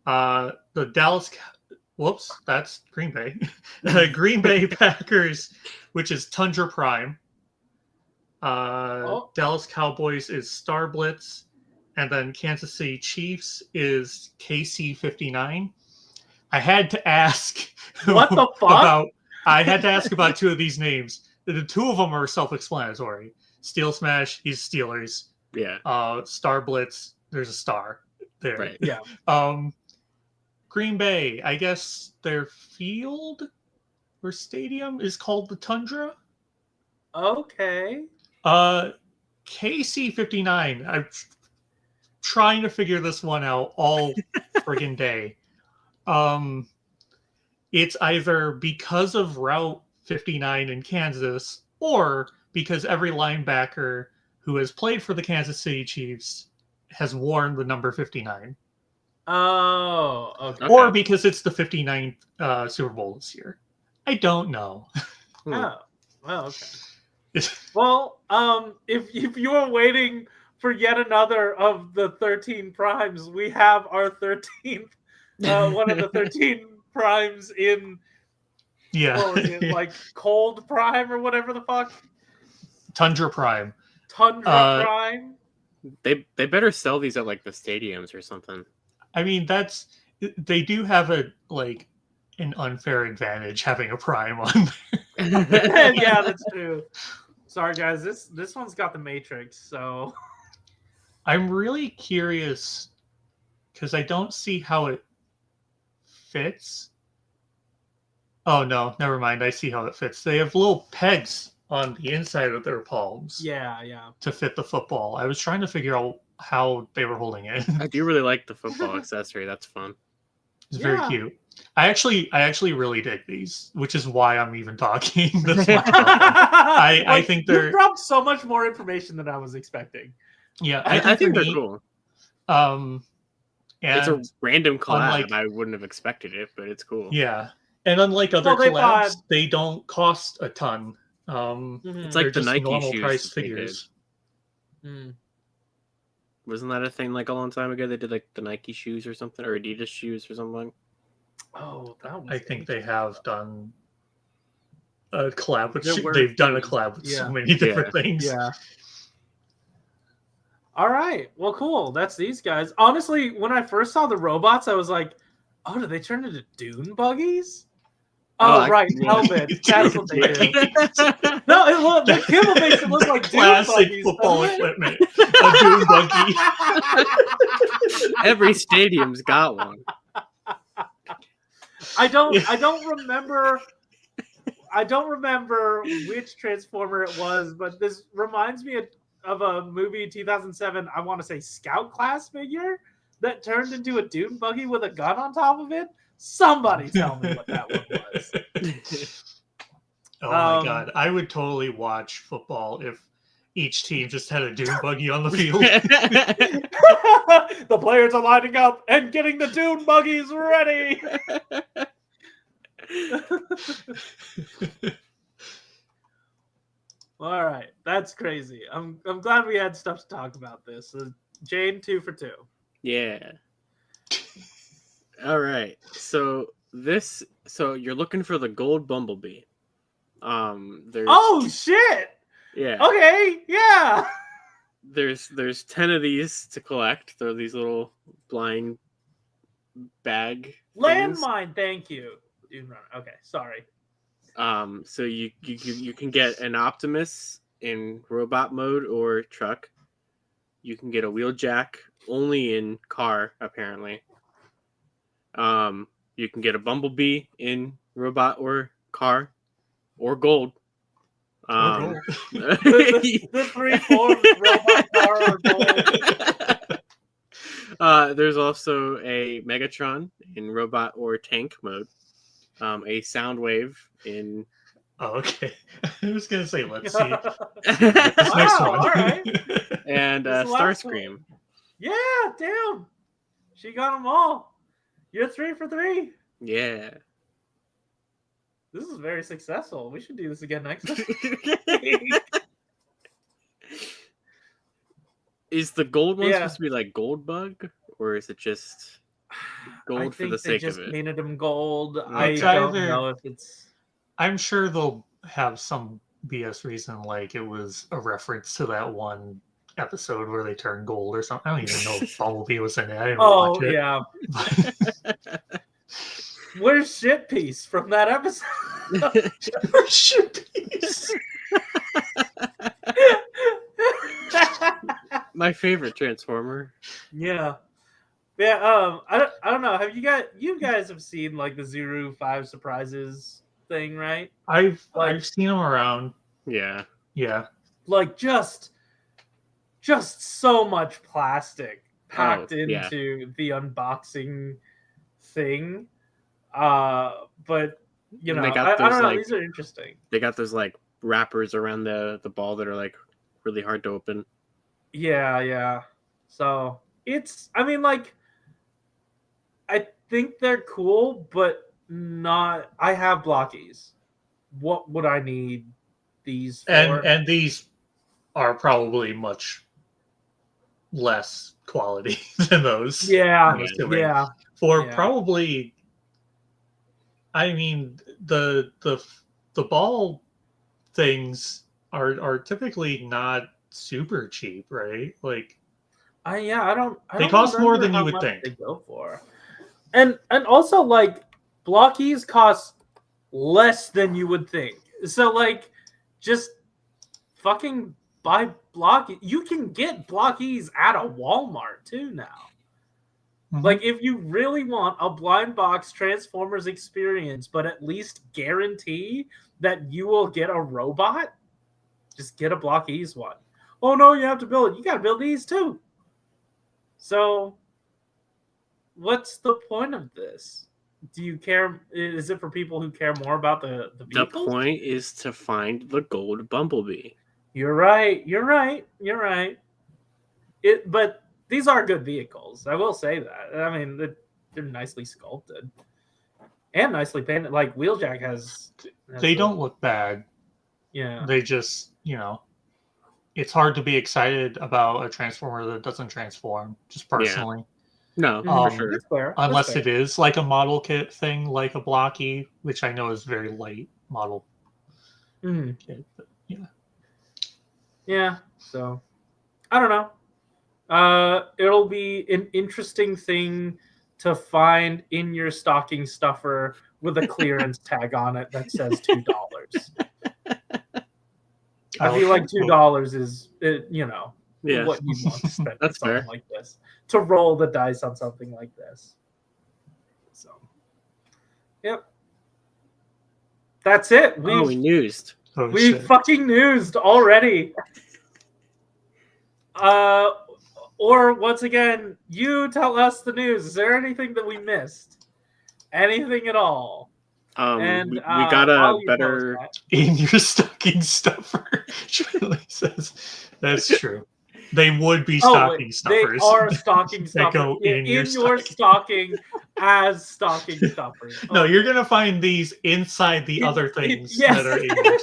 The Dallas, that's Green Bay. Green Bay Packers, which is Tundra Prime. Dallas Cowboys is Star Blitz, and then Kansas City Chiefs is KC-59. I had to ask what the fuck? I had to ask about 2 of these names. The 2 of them are self-explanatory. Steel Smash, he's Steelers. Yeah. Star Blitz, there's a star there. Right. Yeah. Green Bay, I guess their field or stadium is called the Tundra. Okay. KC-59. I'm trying to figure this one out all friggin' day. It's either because of Route 59 in Kansas, or because every linebacker who has played for the Kansas City Chiefs has worn the number 59. Oh, okay. Or because it's the 59th Super Bowl this year. I don't know. Oh, well, okay. Well, if you were waiting for yet another of the 13 primes, we have our 13th, one of the 13 primes in, Yeah. what was it, like Cold Prime or whatever the fuck? Tundra Prime. Tundra Prime? They better sell these at like the stadiums or something. I mean, they do have an unfair advantage having a Prime on there. Yeah, that's true. Sorry, guys. This one's got the Matrix, so I'm really curious because I don't see how it fits. Oh no, never mind. I see how it fits. They have little pegs on the inside of their palms. yeah. To fit the football. I was trying to figure out how they were holding it. I do really like the football accessory. That's fun. It's very cute. I actually really dig these, which is why I'm even talking this much about them. I think they're you dropped so much more information than I was expecting. Yeah, I think they're neat. cool. And It's a random collab. unlike- I wouldn't have expected it, but it's cool. yeah, and unlike other they collabs, they don't cost a ton. It's They're like the just Nike normal shoes price that they figures. Wasn't that a thing like a long time ago? They did like the Nike shoes or something, or Adidas shoes or something. Oh, that was I think they have done a collab with. There were They've done a few. collab with Yeah. so many different things. Yeah. All right. Well, cool. That's these guys. Honestly, when I first saw the robots, I was like, "Oh, did they turn into dune buggies?" Oh, right, helmet. That's what they do. No, the Kimmel makes it look like dune Classic buggies. football doesn't it? equipment. A dune buggy. Every stadium's got one. I don't remember which Transformer it was, but this reminds me of a movie in 2007. I want to say Scout Class figure that turned into a dune buggy with a gun on top of it. Somebody tell me what that one was. Oh my god, I would totally watch football if each team just had a dune buggy on the field. The players are lining up and getting the dune buggies ready. All right, that's crazy. I'm glad we had stuff to talk about this. Jane, 2 for 2. Yeah. All right. So you're looking for the gold bumblebee. There's Oh shit! yeah. Okay, yeah. There's 10 of these to collect. They're these little blind bag things. Landmine, thank you. Okay, sorry. So you can get an Optimus in robot mode or truck. You can get a Wheeljack only in car, apparently. You can get a Bumblebee in robot or car or gold. The three forms: robot, car, or gold. There's also a Megatron in robot or tank mode. A Soundwave in. Oh, okay. I was gonna say, let's see. Wow, This next one. all right. And This is the last Starscream. one. Yeah, damn. She got them all. You're 3 for 3. Yeah. This is very successful. We should do this again next week. Is the gold one Yeah. supposed to be like Gold Bug, or is it just gold for the they sake just of it? painted them gold. I It's don't either- know if it's. I'm sure they'll have some BS reason, like it was a reference to that one episode where they turned gold or something. I don't even know if Bumblebee was in it. I didn't Oh watch it. yeah. Where's Shit Piece from that episode? Shit piece. My favorite Transformer. Yeah. Yeah, I don't know. Have you guys have seen like the Zuru 5 surprises thing, right? I've Like- seen them around. Yeah. Yeah. Like just so much plastic packed yeah. into the unboxing thing. But you And know, they got I those, don't know. like- These are interesting. They got those like wrappers around the ball that are like really hard to open. Yeah. So I mean, like, I think they're cool, but not. I have blockies, what would I need these for? And these are probably much less quality than those. Yeah, I'm assuming. yeah. For Yeah. probably, I mean, the ball things are typically not super cheap, right? Like I they don't cost more remember than you how would much think. they go for. And also like blockies cost less than you would think. So like just fucking buy blocky. You can get blockies at a Walmart too now. Mhm. Like if you really want a blind box Transformers experience, but at least guarantee that you will get a robot, just get a blockies one. Oh no, you have to build it. You got to build these too. So what's the point of this? Do you care? Is it for people who care more about the The vehicles? point is to find the gold Bumblebee. You're right. You're right. You're right. But these are good vehicles. I will say that. I mean, they're nicely sculpted and nicely painted. Like Wheeljack has They don't look bad. Yeah. They just, it's hard to be excited about a transformer that doesn't transform, just personally. No, Mhm. for sure. That's fair. Unless That's it is like a model kit thing, like a blocky, which I know is very light model fair. Mhm. kit. But yeah. Yeah. So I don't know. It'll be an interesting thing to find in your stocking stuffer with a clearance tag on it that says $2. I feel like $2 is, Yeah. what you'd want to spend on That's something fair. like this, to roll the dice on something like this. So, yep. That's it. Oh, we newsed. Oh, We shit. fucking newsed already. Or once again, you tell us the news. Is there anything that we missed? Anything at all? And We got a while you tell us better. that, In your stocking stuffer. Shirley says that's true. They would be stocking stuffers. They are stocking That stuffers go in your your stocking as stocking stuffers. No, Okay. you're gonna find these inside the other things yes. that are in your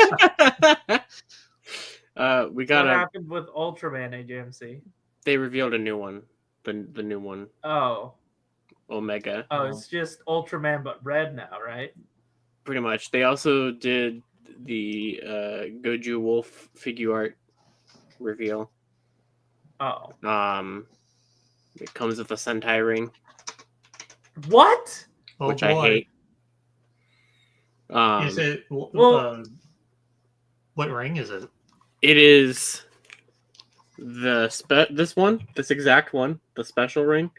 stocking. We got What a. happened with Ultraman AJMC? They revealed a new one. The new one, Oh, Omega. it's just Ultraman but red now, right? Pretty much. They also did the Goju Wolf figure art reveal. Oh, It comes with a Sentai ring, what? Oh which boy. I hate. Is it Well- what ring is it? It is this exact one, the special ring.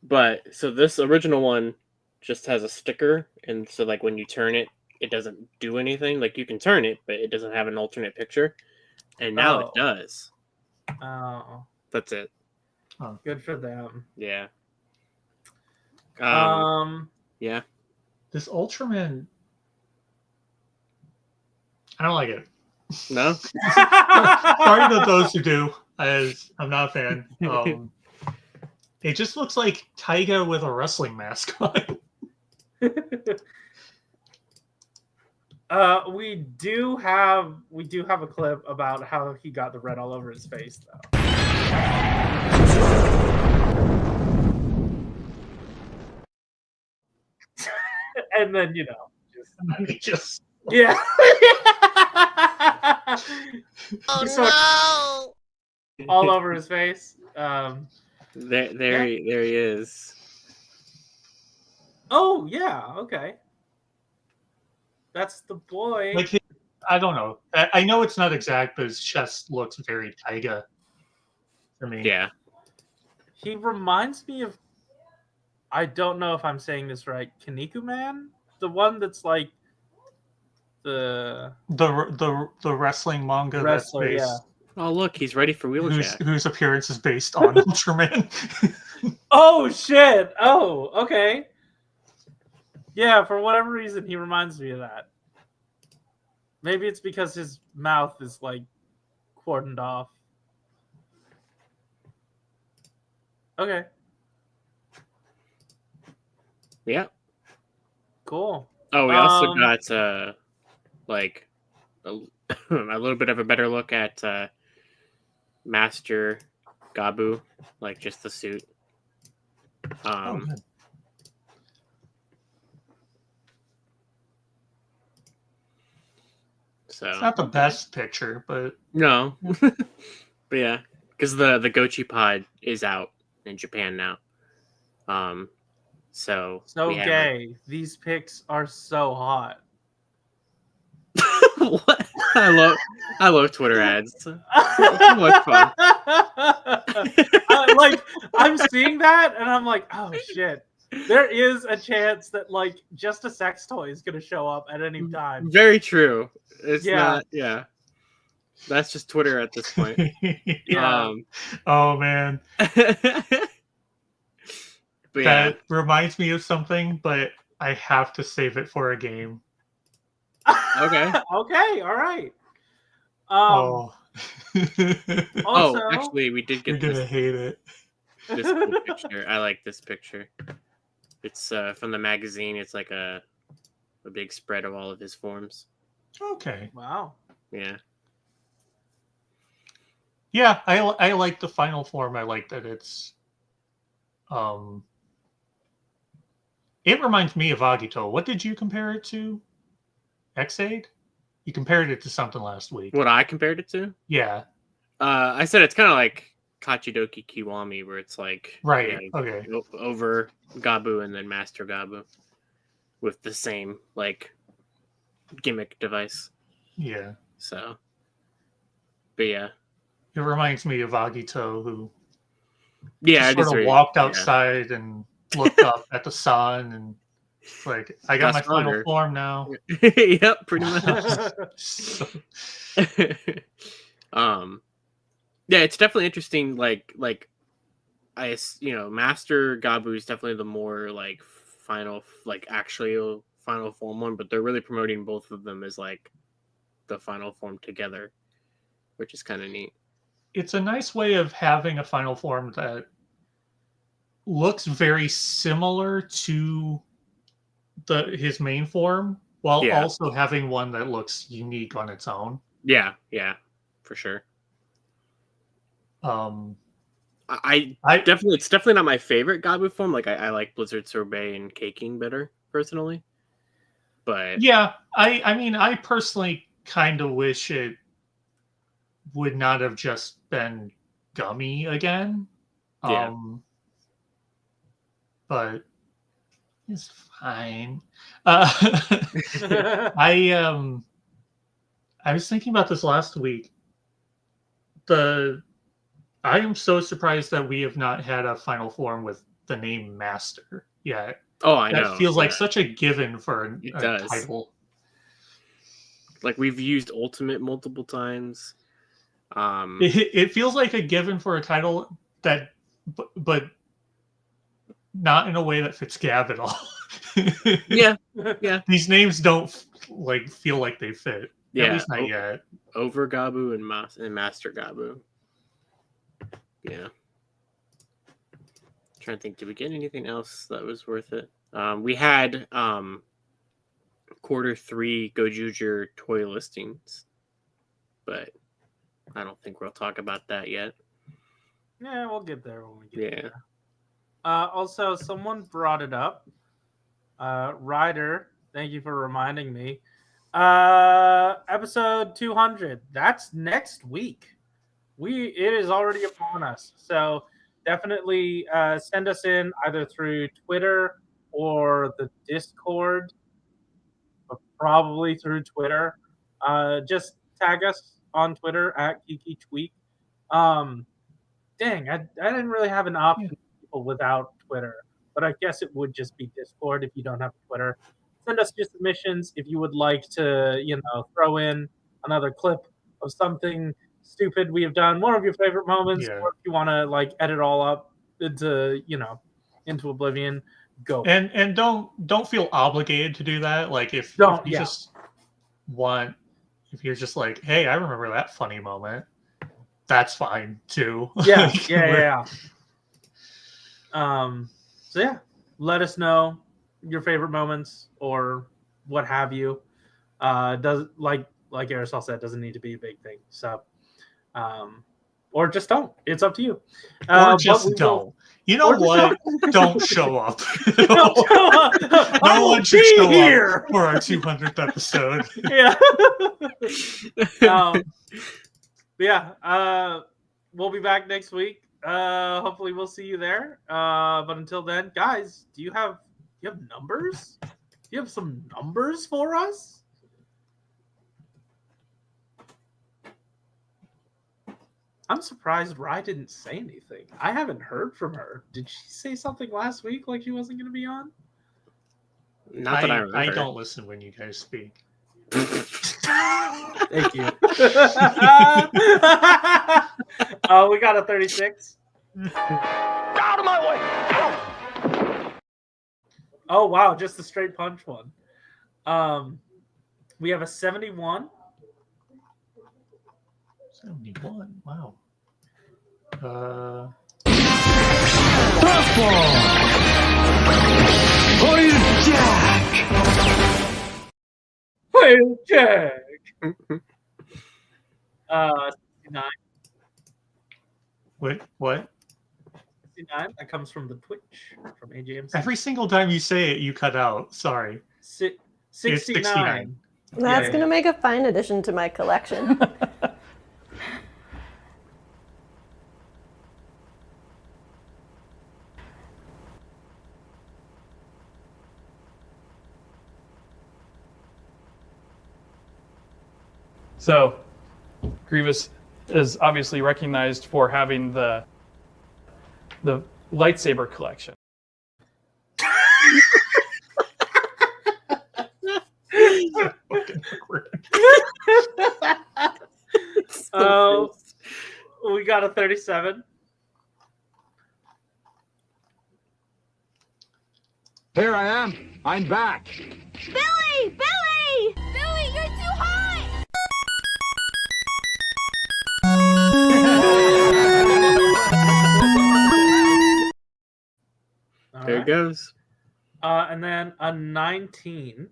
But so this original one just has a sticker, and so like when you turn it, it doesn't do anything. Like you can turn it, but it doesn't have an alternate picture. And now it does. Oh, That's it. good for them. Yeah. Yeah. This Ultraman, I don't like it. No. Sorry to those who do, as I'm not a fan. It just looks like Taiga with a wrestling mask on. We do have a clip about how he got the red all over his face, though. And then Just yeah. Oh no! All over his face. There he is. Oh yeah, okay. That's the boy. like I don't know. I know it's not exact, but his chest looks very Taiga for me. Yeah. He reminds me of, I don't know if I'm saying this right, Kaniku Man? The one that's like the wrestling manga wrestler, that's yeah. based, Oh look, he's ready for Wheeljack. whose appearance is based on Ultraman. Oh shit! Oh, okay. Yeah, for whatever reason, he reminds me of that. Maybe it's because his mouth is like cordoned off. Okay, Yeah. cool. Oh, we also got like a, a little bit of a better look at Master Gabu, like just the suit. Good. So It's not the best picture, but no, but yeah, because the Gochi pod is out in Japan now. So So we have gay. These pics are so hot. what? I love Twitter ads. So much fun. I'm seeing that and I'm like, oh shit. There is a chance that like just a sex toy is gonna show up at any time. Very true. It's Yeah. not. Yeah, that's just Twitter at this point. Yeah. Oh man, But yeah, that reminds me of something, but I have to save it for a game. okay. Okay, all right. Oh. Also, actually, we did You're get gonna hate it. this cool picture. I like this picture. It's from the magazine. It's like a big spread of all of his forms. Okay. wow. Yeah. Yeah, I like the final form. I like that it's it reminds me of Agito. What did you compare it to? Xaid? You compared it to something last week. What I compared it to? Yeah. I said it's kind of like Kachidoki Kiwami, where it's like Right. Okay. over Gabu and then Master Gabu with the same like gimmick device. Yeah. So, but yeah, It reminds me of Agito, who yeah, just sort of walked outside and looked up at the sun and like, I got Got my final stronger. form now. Yep, pretty much. So- Yeah, it's definitely interesting. Like Master Gabu is definitely the more like final, like actually final form one, but they're really promoting both of them as like the final form together, which is kind of neat. It's a nice way of having a final form that looks very similar to his main form, while Yeah. also having one that looks unique on its own. Yeah, for sure. I definitely, it's definitely not my favorite Gabu form. Like I like Blizzard Sorbet and Caking better personally, but yeah, I mean, I personally kind of wish it would not have just been Gummy again. Yeah. But it's fine. Yeah. I was thinking about this last week. I am so surprised that we have not had a final form with the name Master yet. oh, I know. That feels like such a given for It a does. title. Like we've used Ultimate multiple times. It feels like a given for a title that, but not in a way that fits Gav at all. Yeah. These names don't like feel like they fit. Yeah. At least not yet. Over Gabu and Master Gabu. Yeah. Trying to think, did we get anything else that was worth it? We had Q3 Gojuger toy listings, but I don't think we'll talk about that yet. Yeah, we'll get there when we get Yeah. there. Also, someone brought it up. Ryder, thank you for reminding me. Episode 200. That's next week. It is already upon us. So definitely send us in either through Twitter or the Discord, but probably through Twitter. Just tag us on Twitter at Geeky Tweak. Dang, I didn't really have an option for people without Twitter, but I guess it would just be Discord if you don't have Twitter. Send us your submissions if you would like to, throw in another clip of something stupid we have done, one of your favorite moments, or if you want to like edit all up into oblivion, go. And don't feel obligated to do that. Like if you're just like, hey, I remember that funny moment, that's fine too. Yeah. So yeah, let us know your favorite moments or what have you. Does like Aresol said, doesn't need to be a big thing. So, or just don't. It's up to you. Or but just we don't. will- You know or just what? don't. Don't show up. Don't show up. I No will one should be show here. up for our 200th episode. Yeah. Yeah. We'll be back next week. Hopefully we'll see you there. But until then, guys, do you have numbers? Do you have some numbers for us? I'm surprised Rye didn't say anything. I haven't heard from her. Did she say something last week like she wasn't going to be on? Not that I remember. I don't listen when you guys speak. Thank you. We got a 36. Out of my way! Oh, wow. Just a straight punch one. We have a 71. 71. Wow. Hey, Jack. 69. Wait, what? 69. That comes from the Twitch from AJMC. Every single time you say it, you cut out. Sorry. 69. It's 69. That's Yeah. going to make a fine addition to my collection. So, Grievous is obviously recognized for having the lightsaber collection. Oh, we got a 37. Here I am. I'm back. Billy! Billy! Billy, you're too hot! All There right. it goes. And then a 19.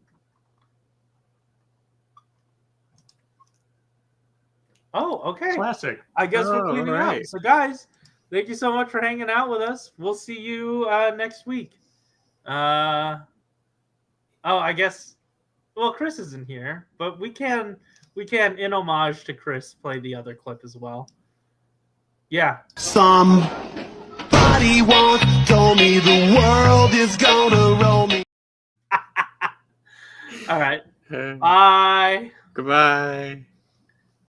Oh, okay. Classic. I guess we're Oh, cleaning alright. out. So, guys, thank you so much for hanging out with us. We'll see you next week. I guess. Well, Chris isn't here, but we can, in homage to Chris, play the other clip as well. Yeah. Somebody once told me the world is gonna roll me. All right. Bye. Goodbye.